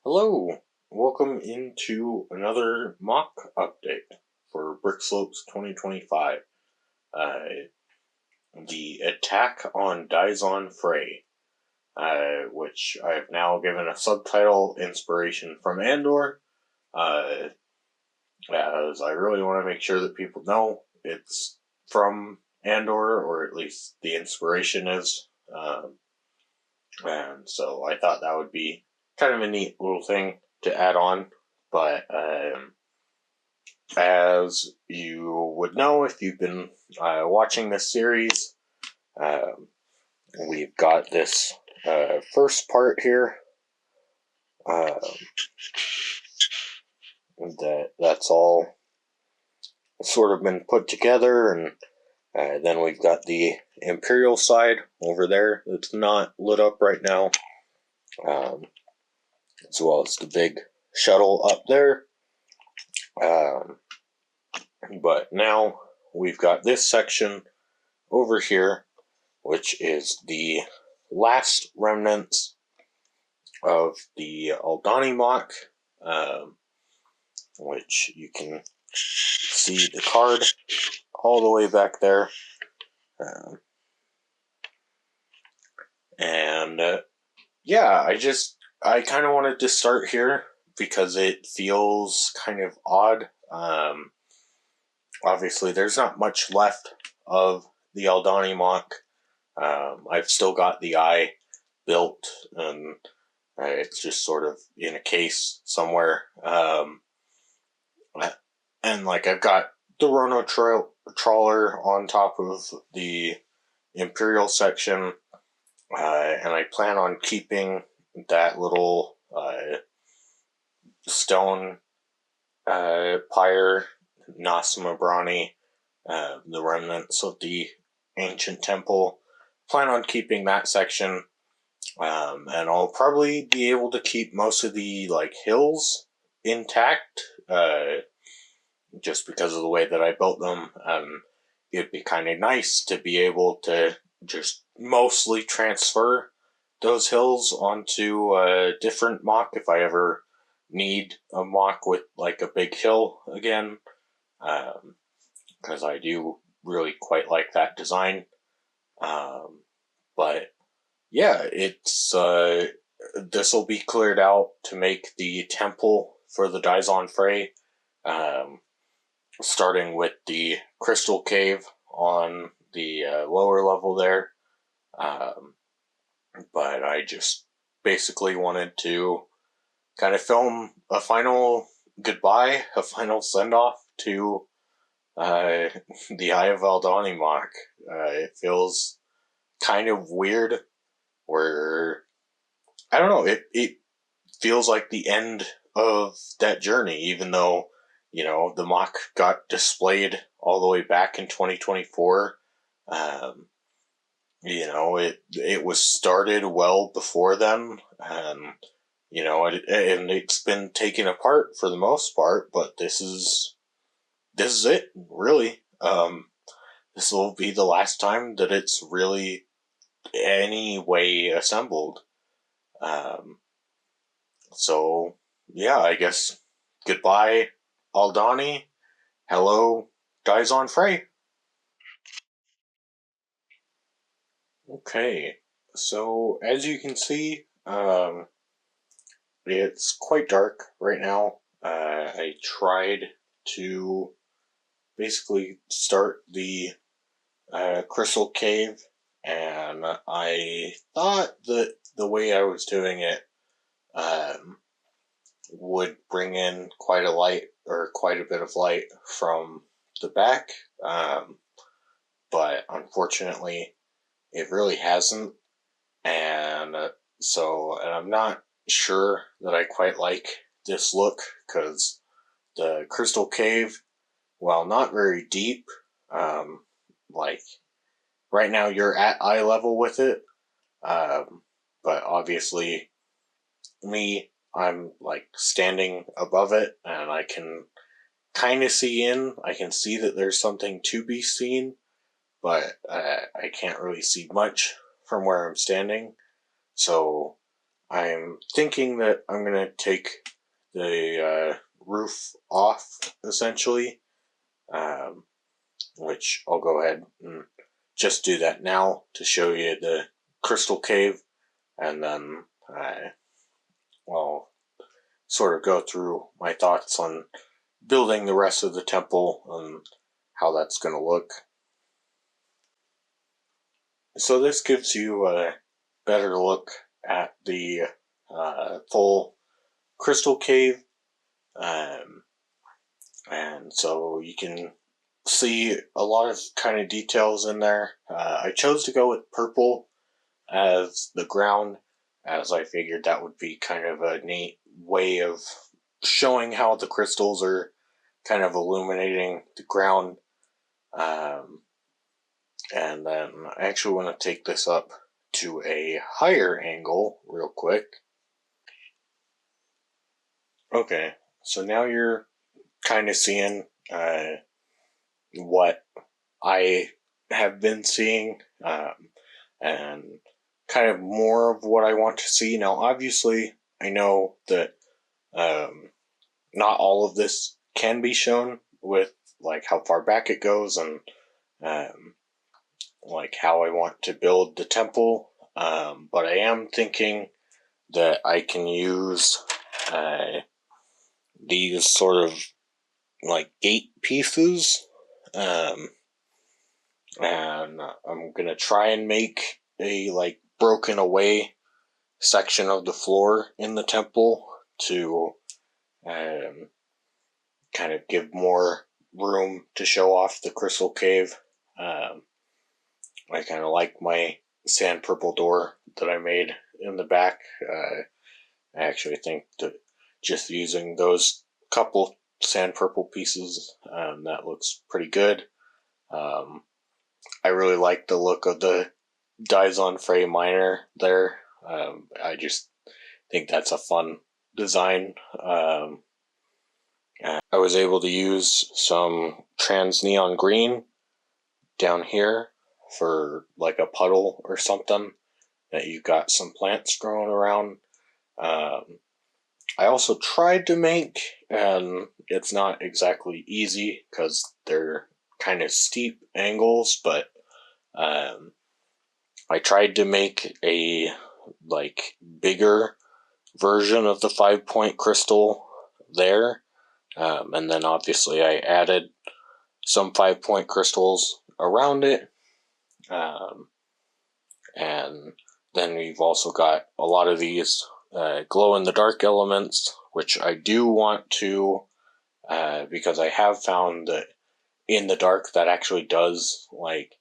Hello, welcome into another mock update for Brickslopes 2025. Uh, the attack on Dizon Frey, which I've now given a subtitle inspiration from Andor, as I really want to make sure that people know it's from Andor, or at least the inspiration is. And so I thought that would be kind of a neat little thing to add on. But as you would know if you've been watching this series, we've got this first part here. That's all sort of been put together, and then we've got the Imperial side over there that's not lit up right now, as well as the big shuttle up there. But now we've got this section over here, which is the last remnants of the Aldani MOC, which you can see the card all the way back there. I kind of wanted to start here because it feels kind of odd. Obviously, there's not much left of the Aldani MOC. I've still got the eye built, and it's just sort of in a case somewhere. And I've got the Rono trawler on top of the Imperial section, and I plan on keeping that little stone pyre Nasima Brani, the remnants of the ancient temple. Plan on keeping that section, and I'll probably be able to keep most of the hills intact, just because of the way that I built them. It'd be kind of nice to be able to just mostly transfer those hills onto a different MOC if I ever need a MOC with a big hill again, because I do really quite like that design. But yeah, it's this will be cleared out to make the temple for the Dizon Frey, starting with the crystal cave on the lower level there. But I just basically wanted to kind of film a final goodbye, a final send-off to the Eye of Aldani MOC. It feels kind of weird, where I don't know, it feels like the end of that journey, even though the MOC got displayed all the way back in 2024. It was started well before then, and it's been taken apart for the most part, but this is it, really. This will be the last time that it's really any way assembled. So yeah, I guess goodbye, Aldani. Hello, Dizon Frey. Okay, so as you can see, it's quite dark right now. I tried to basically start the crystal cave, and I thought that the way I was doing it would bring in quite a bit of light from the back, but unfortunately it really hasn't, and I'm not sure that I quite like this look, because the crystal cave, while not very deep, right now you're at eye level with it, but obviously I'm standing above it, and I can kind of see in. I can see that there's something to be seen, but I can't really see much from where I'm standing. So I'm thinking that I'm going to take the roof off, essentially, which I'll go ahead and just do that now to show you the crystal cave, and then I'll sort of go through my thoughts on building the rest of the temple and how that's going to look. So this gives you a better look at the full crystal cave, and so you can see a lot of kind of details in there. I chose to go with purple as the ground, as I figured that would be kind of a neat way of showing how the crystals are kind of illuminating the ground. And then I actually want to take this up to a higher angle real quick. Okay, so now you're kind of seeing what I have been seeing, and kind of more of what I want to see. Now, obviously, I know that not all of this can be shown with like how far back it goes and like how I want to build the temple, but I am thinking that I can use these sort of like gate pieces, and I'm gonna try and make a like broken away section of the floor in the temple to kind of give more room to show off the crystal cave. I kind of like my sand purple door that I made in the back. I actually think that just using those couple sand purple pieces, that looks pretty good. I really like the look of the Dyson Frey miner there. I just think that's a fun design. I was able to use some trans neon green down here for like a puddle or something that you got some plants growing around. I also tried to make, and it's not exactly easy because they're kind of steep angles, but I tried to make a like bigger version of the 5-point crystal there, and then obviously I added some 5-point crystals around it, and then we've also got a lot of these glow-in-the-dark elements, which I do want to, because I have found that in the dark that actually does, like,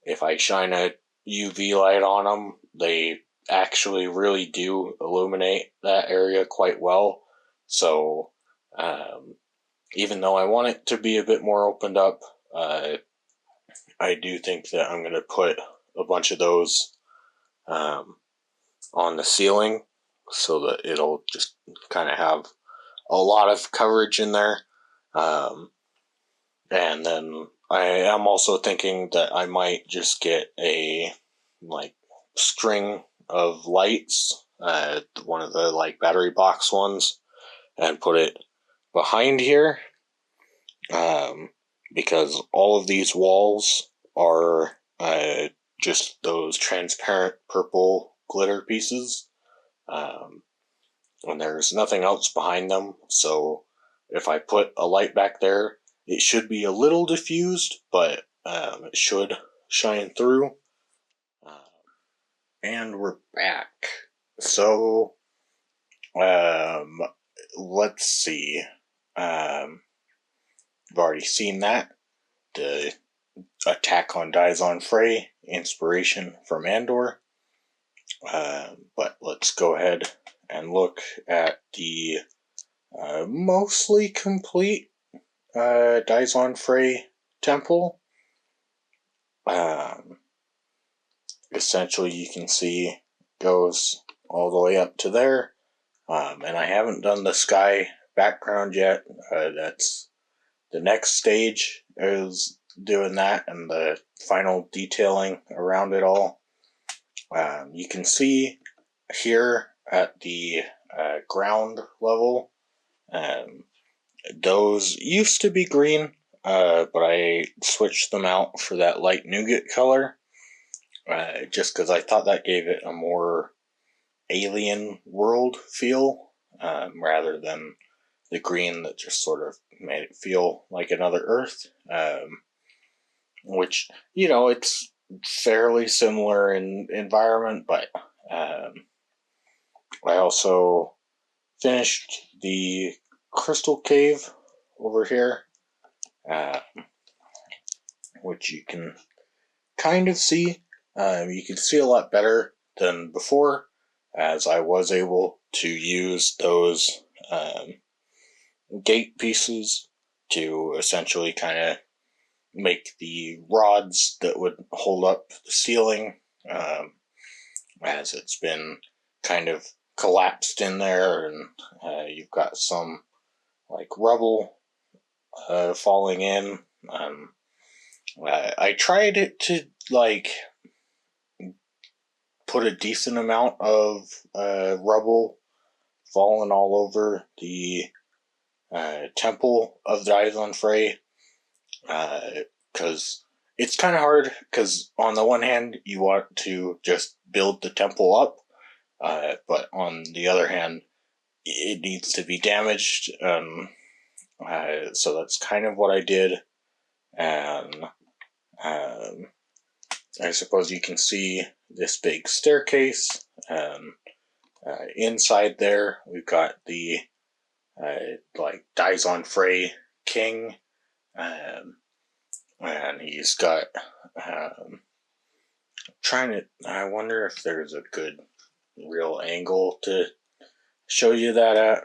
if I shine a UV light on them, they actually really do illuminate that area quite well. So, even though I want it to be a bit more opened up, I do think that I'm going to put a bunch of those on the ceiling so that it'll just kind of have a lot of coverage in there. And then I am also thinking that I might just get a like string of lights, one of the like battery box ones, and put it behind here, because all of these walls are just those transparent purple glitter pieces, and there's nothing else behind them. So if I put a light back there, it should be a little diffused, but it should shine through. And we're back. So, let's see. I've already seen that. The attack on Dyson Frey, inspiration from Andor. But let's go ahead and look at the mostly complete Dyson Frey temple. Essentially, you can see goes all the way up to there, and I haven't done the sky background yet. That's the next stage, is doing that and the final detailing around it all. You can see here at the ground level. Those used to be green, but I switched them out for that light nougat color, just because I thought that gave it a more alien world feel, rather than the green that just sort of made it feel like another Earth, which, it's fairly similar in environment, but I also finished the crystal cave over here, which you can kind of see. You can see a lot better than before, as I was able to use those gate pieces to essentially kind of make the rods that would hold up the ceiling, as it's been kind of collapsed in there, and you've got some like rubble falling in. I tried to put a decent amount of rubble falling all over the temple of Dyson Frey, because it's kind of hard, because on the one hand you want to just build the temple up, but on the other hand it needs to be damaged, so that's kind of what I did. And I suppose you can see this big staircase, and inside there we've got the Dyson Frey king, and he's got I wonder if there's a good real angle to show you that at.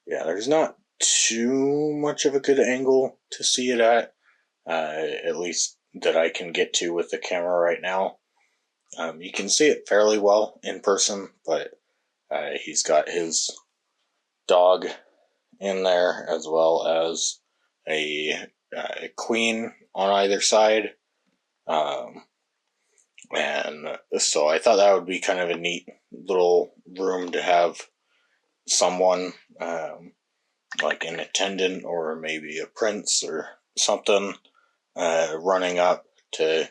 Yeah, there's not too much of a good angle to see it at least that I can get to with the camera right now. You can see it fairly well in person, but he's got his dog in there, as well as a queen on either side. And so I thought that would be kind of a neat little room to have someone, like an attendant or maybe a prince or something, running up to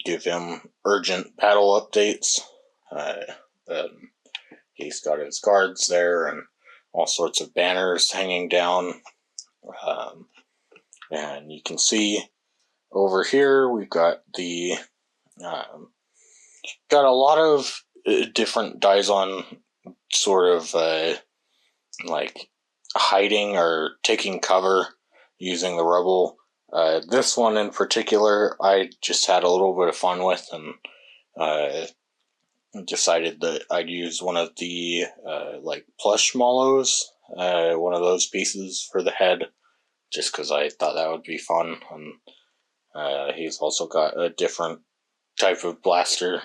give him urgent battle updates. He's got his guards there and all sorts of banners hanging down. And you can see over here we've got got a lot of different Dyson sort of hiding or taking cover using the rubble. This one in particular I just had a little bit of fun with, and decided that I'd use one of the plush mallows, one of those pieces for the head, just because I thought that would be fun. And he's also got a different type of blaster,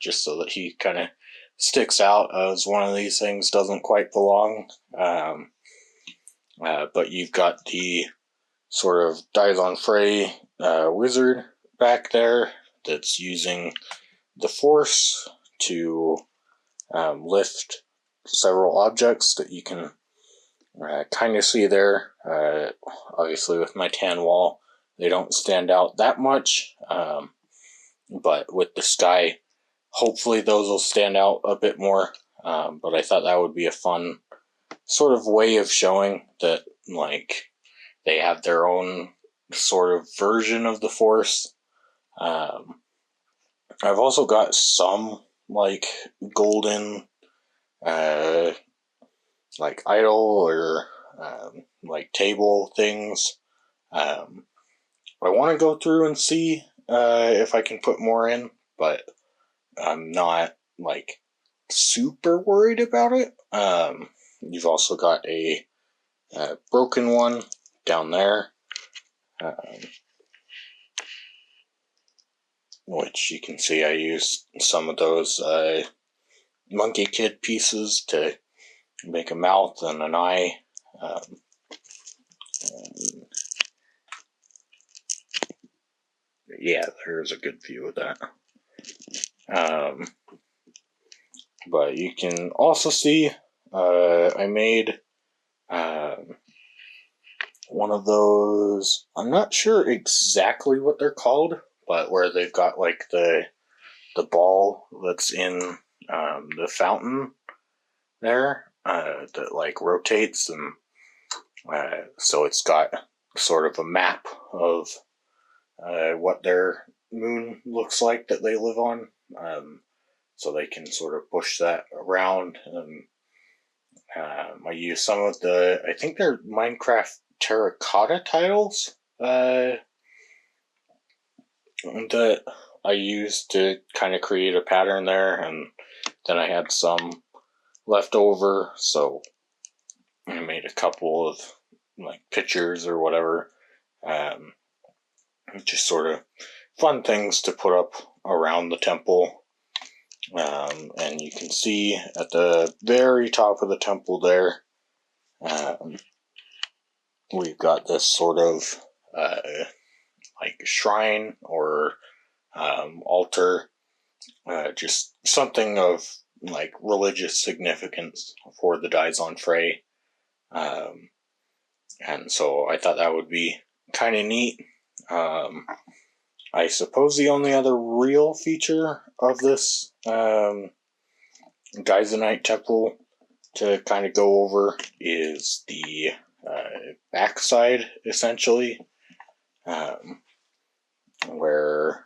just so that he kind of sticks out as one of these things doesn't quite belong. But you've got the sort of Dyson Frey wizard back there that's using the force to lift several objects that you can kind of see there. Obviously with my tan wall they don't stand out that much, but with the sky hopefully those will stand out a bit more. But I thought that would be a fun sort of way of showing that they have their own sort of version of the force. I've also got some golden idol or table things. I want to go through and see if I can put more in, but I'm not super worried about it. You've also got a broken one down there, which you can see I used some of those Monkey Kid pieces to make a mouth and an eye. Yeah, there's a good view of that. But you can also see I made one of those, I'm not sure exactly what they're called, but where they've got like the ball that's in the fountain there that like rotates, and so it's got sort of a map of what their moon looks like that they live on, so they can sort of push that around. And I use some of I think they're Minecraft terracotta tiles that I used to kind of create a pattern there, and then I had some left over, so I made a couple of like pictures or whatever, just sort of fun things to put up around the temple. And you can see at the very top of the temple there, we've got this sort of like shrine or altar, just something of like religious significance for the Daizon Frey. And so I thought that would be kind of neat. I suppose the only other real feature of this Daizonite temple to kind of go over is the backside, essentially, where,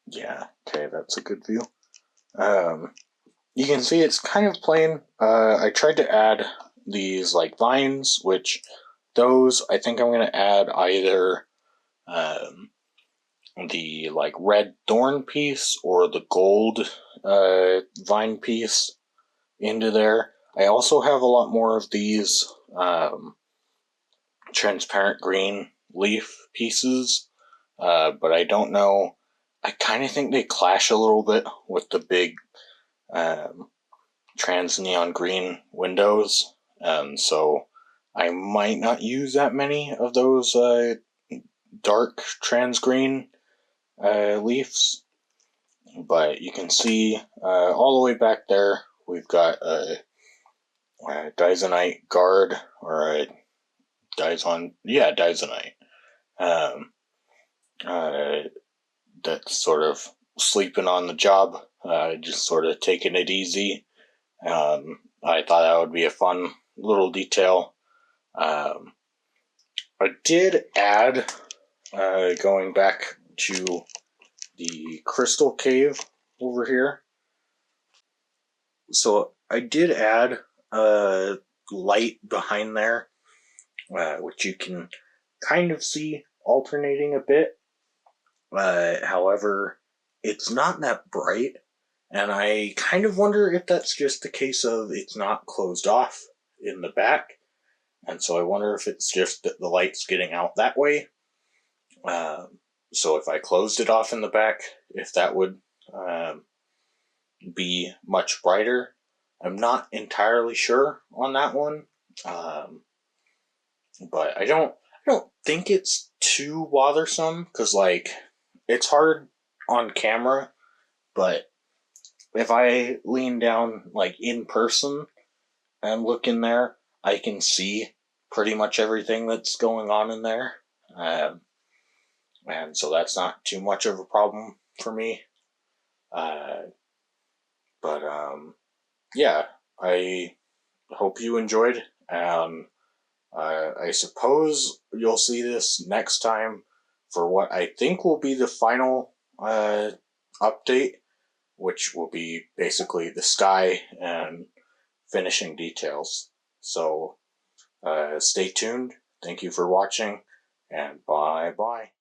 yeah, okay, that's a good view. You can see it's kind of plain. I tried to add these like vines, which those I think I'm going to add either the like red thorn piece or the gold vine piece into there. I also have a lot more of these transparent green leaf pieces, but I don't know. I kind of think they clash a little bit with the big trans neon green windows, so I might not use that many of those dark trans green leaves. But you can see all the way back there we've got a Daizonite guard, or a Daizonite, that's sort of sleeping on the job, just sort of taking it easy. I thought that would be a fun little detail. I did add, going back to the crystal cave over here, so I did add a light behind there, which you can kind of see alternating a bit. However, it's not that bright, and I kind of wonder if that's just the case of it's not closed off in the back, and so I wonder if it's just that the light's getting out that way. So if I closed it off in the back, if that would be much brighter. I'm not entirely sure on that one, but I don't think it's too bothersome, because like it's hard on camera, but if I lean down like in person and look in there, I can see pretty much everything that's going on in there, and so that's not too much of a problem for me. But yeah, I hope you enjoyed. I suppose you'll see this next time for what I think will be the final update, which will be basically the sky and finishing details. So stay tuned. Thank you for watching, and bye bye.